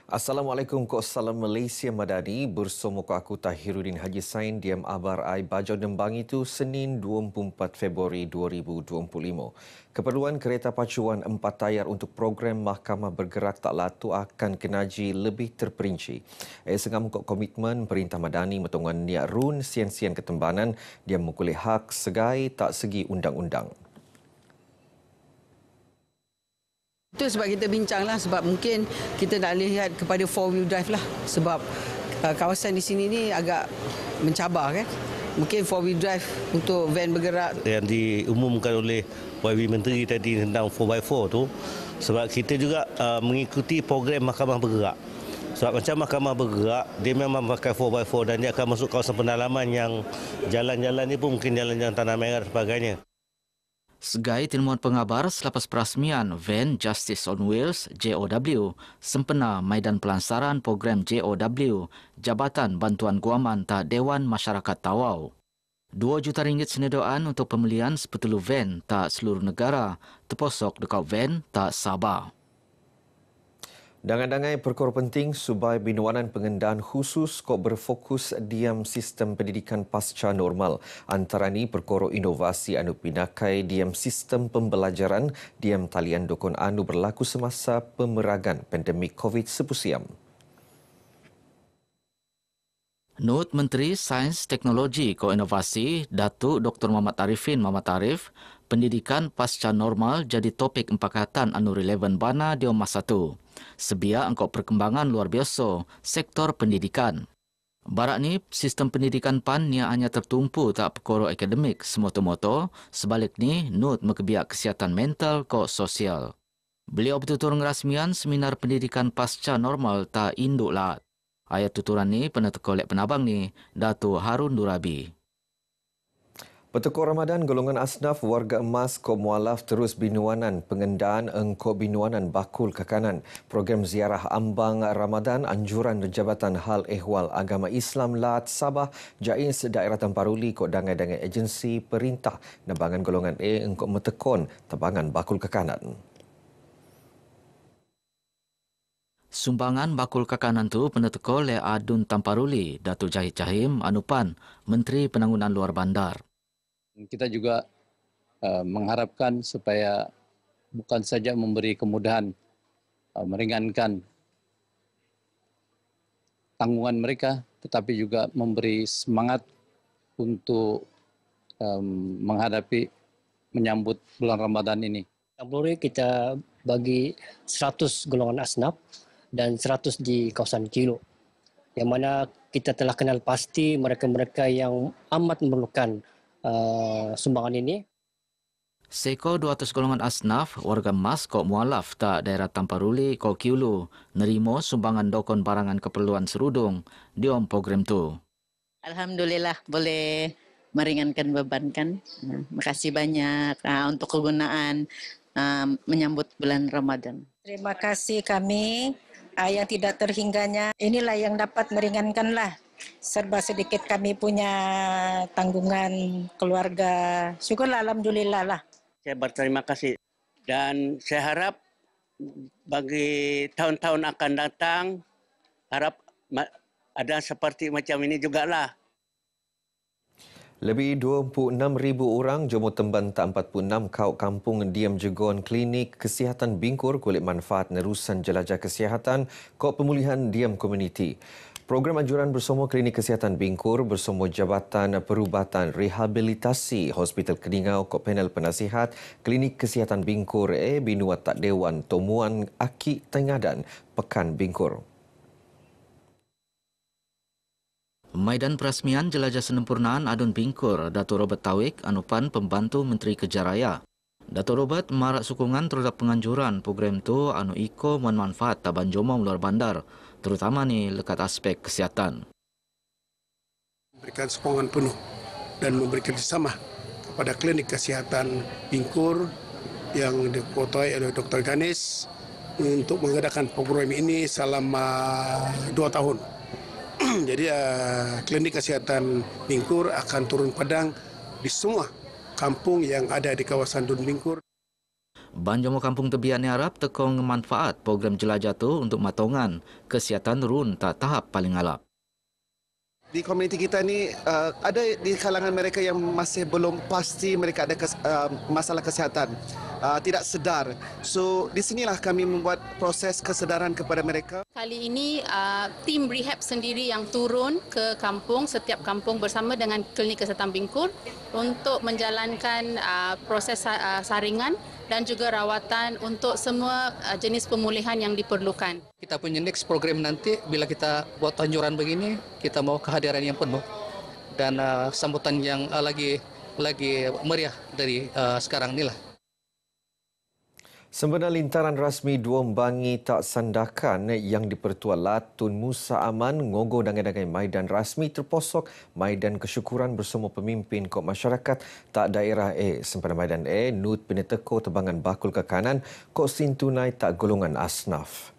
Assalamualaikum, Kok Salam Malaysia Madani. Bersama aku Tahiruddin Haji Sain, Diam Abar Ai Bajau Dembang itu Senin 24 Februari 2025. Keperluan kereta pacuan 4 tayar untuk program Mahkamah Bergerak Tak Latu akan kenaji lebih terperinci. Sengam kok komitmen Perintah Madani metongan niat run sian-sian ketembanan dia mengkulih hak segai tak segi undang-undang. Itu sebab kita bincanglah, sebab mungkin kita nak lihat kepada four-wheel drive lah. Sebab kawasan di sini ni agak mencabar kan. Mungkin four-wheel drive untuk van bergerak. Yang diumumkan oleh YB Menteri tadi tentang 4x4 tu, sebab kita juga mengikuti program Mahkamah Bergerak. Sebab macam Mahkamah Bergerak, dia memang pakai 4x4 dan dia akan masuk kawasan pendalaman yang jalan-jalan ni pun mungkin jalan-jalan Tanah Merah dan sebagainya. Segai tilmuan pengabar selepas perasmian Van Justice on Wheels JOW sempena Maidan Pelansaran program JOW Jabatan Bantuan Guaman Tak Dewan Masyarakat Tawau. RM2 juta senedaan untuk pembelian 10 van tak seluruh negara terposok dekat van tak Sabah. Dangai-dangai perkara penting subai binuanan pengendaan khusus kok berfokus diam sistem pendidikan pasca normal. Antara ni perkara inovasi anu pinakai diam sistem pembelajaran diam talian dokon anu berlaku semasa pemeragan pandemik COVID sepusiam. Not Menteri Sains Teknologi Ko Inovasi Datuk Dr. Muhammad Arifin Muhammad Arif, pendidikan pasca normal jadi topik empakatan anu relevan bana di masa tu. Sebia angkau perkembangan luar biasa sektor pendidikan. Barak ni, sistem pendidikan PAN ni hanya tertumpu tak perkara akademik semoto-moto, sebalik ni Not mekebiak kesihatan mental ko sosial. Beliau bertutur ngerasmian seminar pendidikan pasca normal tak induk lat. Ayat tuturan ni pernah teko oleh penabang ni, Datuk Harun Durabi. Petekor Ramadan golongan asnaf warga emas Kok Mualaf terus binuanan pengendaan engkau binuanan bakul kekanan. Program ziarah ambang Ramadan anjuran Jabatan Hal Ehwal Agama Islam Lat Sabah Jais Daerah Tamparuli Kok dangai-dangai agensi perintah nabangan golongan A engkau metekon tabangan bakul kekanan. Sumbangan bakul kekanan tu peneteko le Adun Tamparuli, Datuk Jahid Jahim Anupan, Menteri Penanggunan Luar Bandar. Kita juga mengharapkan supaya bukan saja memberi kemudahan, meringankan tanggungan mereka, tetapi juga memberi semangat untuk menyambut bulan Ramadan ini. Boleh kita bagi 100 golongan asnaf dan 100 di kawasan Kilo, yang mana kita telah kenal pasti mereka-mereka yang amat memerlukan sumbangan ini. Seko 200 golongan asnaf warga emas Kok Mualaf tak daerah Tamparuli Kok Kiulu nerimo sumbangan dokon barangan keperluan serudung di program tu. Alhamdulillah boleh meringankan beban kan. Makasih banyak untuk kegunaan menyambut bulan Ramadan. Terima kasih kami yang tidak terhingganya. Inilah yang dapat meringankanlah serba sedikit kami punya tanggungan keluarga. Syukurlah, alhamdulillah lah. Saya berterima kasih dan saya harap bagi tahun-tahun akan datang harap ada seperti macam ini jugalah. Lebih 26,000 orang Jomo Temban Tak 46 kau kampung diam jegon klinik kesihatan Bingkur kulit manfaat nerusan jelajah kesihatan kau pemulihan diam komuniti. Program anjuran bersama Klinik Kesihatan Bingkur bersama Jabatan Perubatan Rehabilitasi Hospital Keningau Kok Panel Penasihat Klinik Kesihatan Bingkur binuat tak Dewan Tomuan Aki Tengadan Pekan Bingkur. Maidan perasmian jelajah senempurnaan Adun Bingkur, Datuk Robert Tawik, Anupan Pembantu Menteri Kejaraya. Datuk Robert marak sokongan terhadap penganjuran program tu anu iko manfaat taban jomong luar bandar, terutama ni lekat aspek kesihatan. Memberikan sokongan penuh dan memberikan kerjasama kepada Klinik Kesihatan Bingkur yang diketuai oleh Dr. Ganesh untuk mengadakan program ini selama 2 tahun. Jadi Klinik Kesihatan Bingkur akan turun padang di semua kampung yang ada di kawasan Dun Bingkur. Ban Jomo Kampung Tebiak ni harap tekong manfaat program jelajah tu untuk matongan kesihatan run tak tahap paling alap. Di komuniti kita ni ada di kalangan mereka yang masih belum pasti mereka ada masalah kesihatan, tidak sedar. So di sinilah kami membuat proses kesedaran kepada mereka. Kali ini tim rehab sendiri yang turun ke kampung, setiap kampung bersama dengan Klinik Kesihatan Bingkur untuk menjalankan proses saringan dan juga rawatan untuk semua jenis pemulihan yang diperlukan. Kita punya next program nanti bila kita buat anjuran begini, kita mau kehadiran yang penuh dan sambutan yang lagi meriah dari sekarang inilah. Sempena lintaran rasmi Dua Bangi Tak Sandakan yang dipertua Tun Musa Aman ngogo dangai-dangai maidan rasmi terposok maidan kesyukuran bersama pemimpin kok masyarakat tak daerah sempena maidan Nut Peneteko tebangan bakul ke kanan kok sin tunai tak golongan asnaf.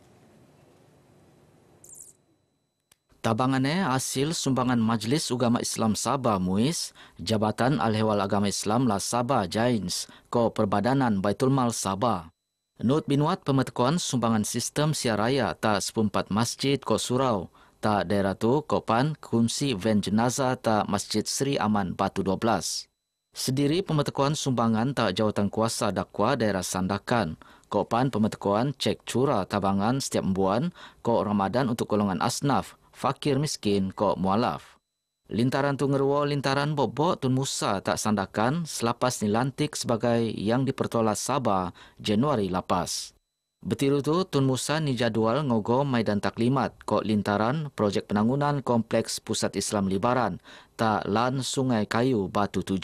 Tabangannya hasil sumbangan Majlis Ugama Islam Sabah MUIS, Jabatan Al-Hewal Agama Islam La Sabah Jains, ko Perbadanan Baitul Mal Sabah. Nut binuat pemetekuan sumbangan sistem siaraya tak 14 masjid ko surau, tak daerah tu kopan kunci van jenazah tak Masjid Sri Aman Batu 12. Sediri pemetekuan sumbangan tak jawatan kuasa dakwa daerah Sandakan, kopan pemetekuan cek curah tabangan setiap mbuan ko Ramadan untuk golongan asnaf, fakir miskin ko mualaf. Lintaran tu ngeruo lintaran bobok Tun Musa tak sandakan selepas dilantik sebagai yang dipertolak Sabah Januari lapas. Betiru tu Tun Musa ni jadual ngogo maidan taklimat ko lintaran projek penangunan kompleks Pusat Islam Libaran tak lan Sungai Kayu Batu 7.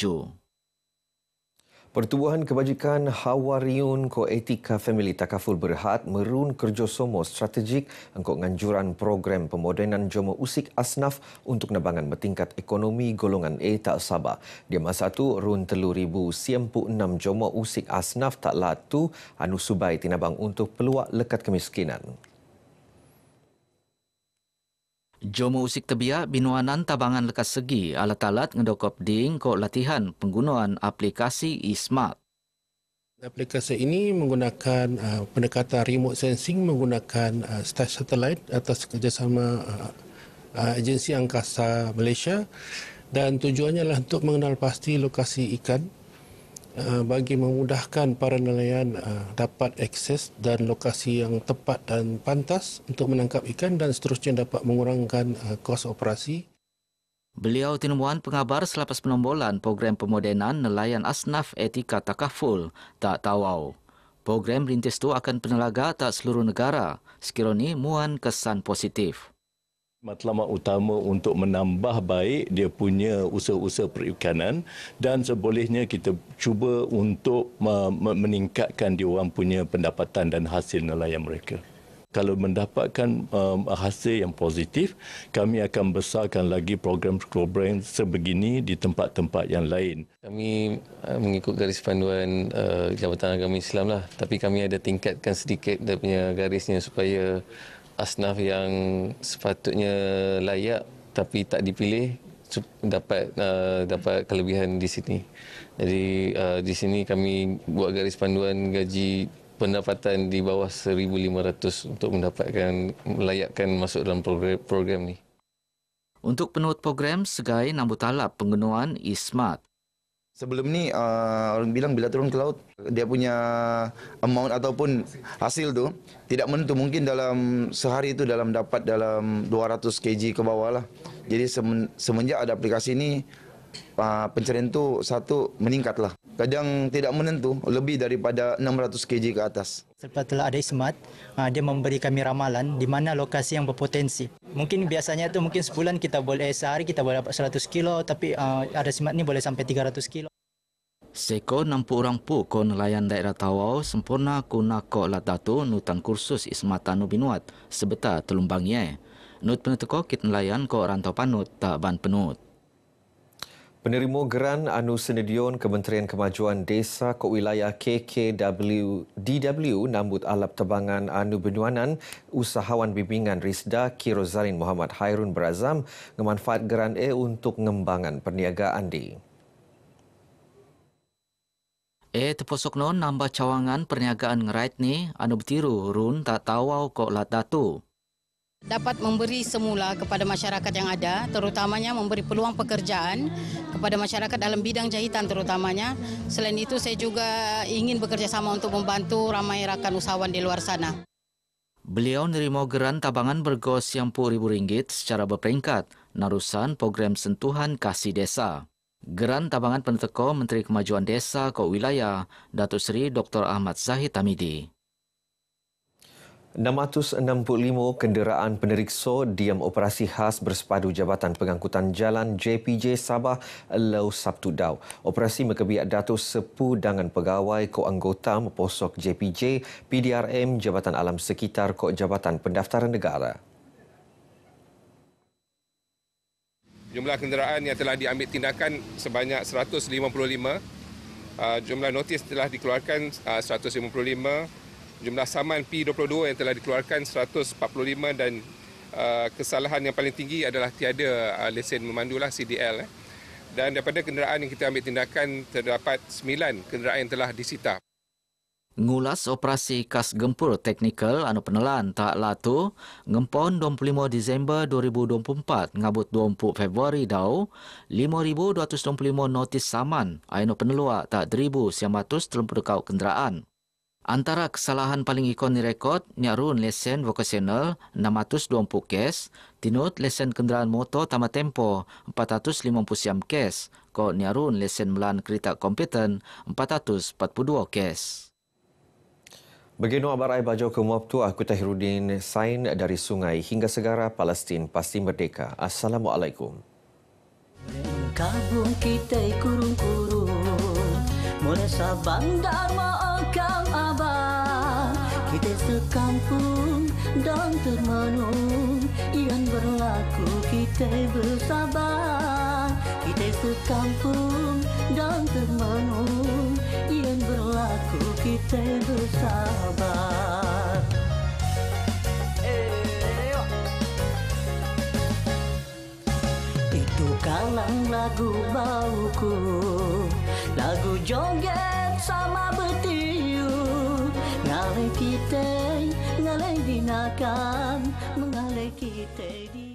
Pertubuhan Kebajikan Hawariun Ko Etika Family Takaful Berhad merun kerjasama strategik untuk nganjuran program pemodenan Jomo Usik Asnaf untuk nabangan bertingkat ekonomi golongan A tak Sabah. Dia masa tu run 3,096 Jomo Usik Asnaf tak latu anu subai tinabang untuk peluak lekat kemiskinan. Jomo Usik Tebiak binuanan tabangan lekas segi alat-alat ngedokop ding ko latihan penggunaan aplikasi eSmart. Aplikasi ini menggunakan pendekatan remote sensing menggunakan stasiun satelit atas kerjasama agensi angkasa Malaysia dan tujuannya adalah untuk mengenal pasti lokasi ikan bagi memudahkan para nelayan dapat akses dan lokasi yang tepat dan pantas untuk menangkap ikan dan seterusnya dapat mengurangkan kos operasi. Beliau tinubuan pengabar selepas penombolan program pemodenan nelayan asnaf etika takaful tak tawau. Program rintis itu akan penelaga tak seluruh negara, sekiranya muan kesan positif. Matlamat utama untuk menambah baik dia punya usaha-usaha perikanan dan sebolehnya kita cuba untuk meningkatkan dia orang punya pendapatan dan hasil nelayan mereka. Kalau mendapatkan hasil yang positif, kami akan besarkan lagi program-program sebegini di tempat-tempat yang lain. Kami mengikut garis panduan Jabatan Agama Islam lah, tapi kami ada tingkatkan sedikit dia punya garisnya supaya asnaf yang sepatutnya layak tapi tak dipilih dapat kelebihan di sini. Jadi di sini kami buat garis panduan gaji pendapatan di bawah 1,500 untuk melayakkan masuk dalam program ni. Untuk penuut program segai nambut talap penggunaan eSmart. Sebelum ni orang bilang bila turun ke laut dia punya amount ataupun hasil tu tidak menentu, mungkin dalam sehari itu dapat dalam 200 kg ke bawah lah. Jadi semenjak ada aplikasi ni pencarian tu satu meningkatlah. Kadang tidak menentu, lebih daripada 600 kg ke atas. Selepas telah ada Smart, dia memberi kami ramalan di mana lokasi yang berpotensi. Mungkin biasanya tu mungkin sebulan sehari kita boleh dapat 100 kilo, tapi ada Smart ni boleh sampai 300 kilo. Seko 60 orang pu ko nelayan daerah Tawau sempurna kuna ko latatu nutan kursus ismatanu binuat sebeta telumbangnya. Nut peneteko kit nelayan ko rantau panut tak ban penut. Penerima geran anu senedion Kementerian Kemajuan Desa ke wilayah KKWDW nambut alap tebangan anu benuanan usahawan bimbingan Risda Kirozarin Muhammad Hairun berazam memanfaat geran untuk ngembangan perniagaan di. Terposok non nambah cawangan perniagaan ngerait ni anu bertiru run tak tawau kok lat datu. Dapat memberi semula kepada masyarakat yang ada, terutamanya memberi peluang pekerjaan kepada masyarakat dalam bidang jahitan terutamanya. Selain itu saya juga ingin bekerja sama untuk membantu ramai rakan usahawan di luar sana. Beliau nerima geran tabangan bergos RM60,000 secara berperingkat narusan program sentuhan kasih desa. Geran tabangan peneteko Menteri Kemajuan Desa Kok Wilayah, Datuk Seri Dr. Ahmad Zahid Hamidi. 665 kenderaan peneriksa diam operasi khas bersepadu Jabatan Pengangkutan Jalan JPJ Sabah lau Sabtu dau. Operasi mekebiak Datuk Sepudangan Pegawai Kok Anggota Posok JPJ PDRM Jabatan Alam Sekitar Kok Jabatan Pendaftaran Negara. Jumlah kenderaan yang telah diambil tindakan sebanyak 155. Jumlah notis telah dikeluarkan 155. Jumlah saman P22 yang telah dikeluarkan 145 dan kesalahan yang paling tinggi adalah tiada lesen memandulah CDL. Dan daripada kenderaan yang kita ambil tindakan terdapat 9 kenderaan yang telah disita. Ngulas operasi kas gempur teknikal anu penelan tak latu ngempon 25 Disember 2024 ngabut 20 Februari dau 5,225 notis saman anu peneluak tak 1,930 kenderaan. Antara kesalahan paling ikon direkod nyarun lesen vokasional 620 kes, tinut lesen kenderaan motor tamat tempo 450 siam kes, ko nyarun lesen melan kereta kompeten 442 kes. Beginu abarai bajau ke Muabtu, aku Tahiruddin Sain dari Sungai hingga Segara Palestin pasti merdeka. Assalamualaikum. Kabung kita kurung-kurung, mula Sabang Dharma Akam Abang. Kita sekampung dan termenung, ian berlaku kita bersabar. Kita sekampung dan termenung, ian berlaku kita bersabar. Itu kalang lagu bauku, lagu joget sama bertiup. Ngalai kita, ngalai dinakan, mengalai kita di